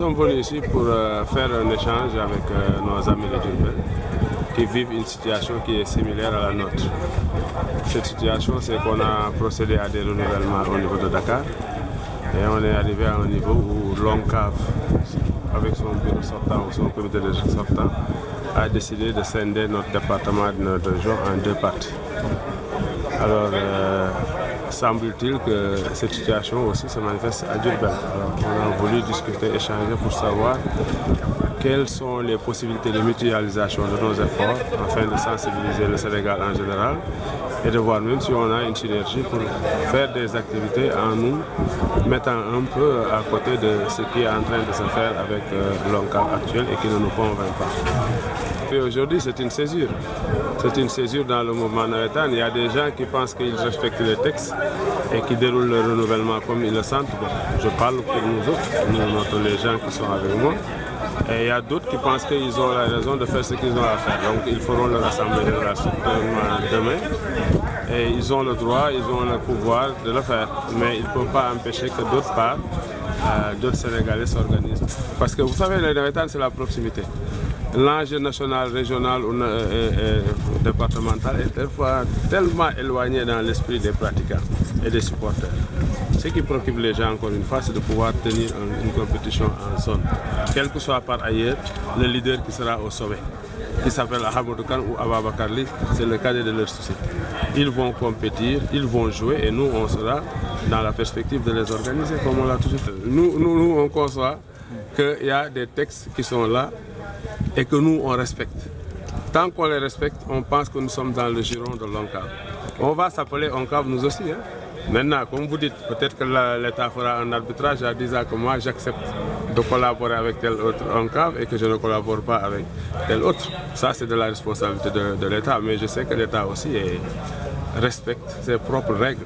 Nous sommes venus ici pour faire un échange avec nos amis de Diourbel qui vivent une situation qui est similaire à la nôtre. Cette situation, c'est qu'on a procédé à des renouvellements au niveau de Dakar et on est arrivé à un niveau où l'ONCAV, avec son bureau sortant ou son comité de sortant, a décidé de scinder notre département de notre région en deux parties. Alors, semble-t-il que cette situation aussi se manifeste à Diourbel. Alors, on a voulu discuter, échanger pour savoir quelles sont les possibilités de mutualisation de nos efforts afin de sensibiliser le Sénégal en général et de voir même si on a une synergie pour faire des activités en nous mettant un peu à côté de ce qui est en train de se faire avec l'ONCAV actuel et qui ne nous convainc pas. Et aujourd'hui, c'est une césure. C'est une césure dans le mouvement navétane. Il y a des gens qui pensent qu'ils respectent les textes et qui déroulent le renouvellement comme ils le sentent. Bon, je parle pour nous autres, les gens qui sont avec moi. Et il y a d'autres qui pensent qu'ils ont la raison de faire ce qu'ils ont à faire. Donc ils feront leur assemblée générale demain. Et ils ont le droit, ils ont le pouvoir de le faire. Mais ils ne peuvent pas empêcher que d'autre part, d'autres Sénégalais s'organisent. Parce que vous savez, les navétanes, c'est la proximité. L'enjeu national, régional ou départemental est parfois tellement éloigné dans l'esprit des pratiquants et des supporters. Ce qui préoccupe les gens, encore une fois, c'est de pouvoir tenir une compétition en zone. Quel que soit par ailleurs le leader qui sera au sommet, qui s'appelle Ahmadou Kane ou Ababacar Ly, c'est le cadet de leurs soucis. Ils vont compétir, ils vont jouer et nous, on sera dans la perspective de les organiser comme on l'a toujours fait. Nous, on conçoit qu'il y a des textes qui sont là et que nous, on respecte. Tant qu'on les respecte, on pense que nous sommes dans le giron de l'ONCAV. On va s'appeler ONCAV nous aussi. Hein. Maintenant, comme vous dites, peut-être que l'État fera un arbitrage en disant que moi, j'accepte de collaborer avec tel autre ONCAV et que je ne collabore pas avec tel autre. Ça, c'est de la responsabilité de l'État. Mais je sais que l'État aussi respecte ses propres règles.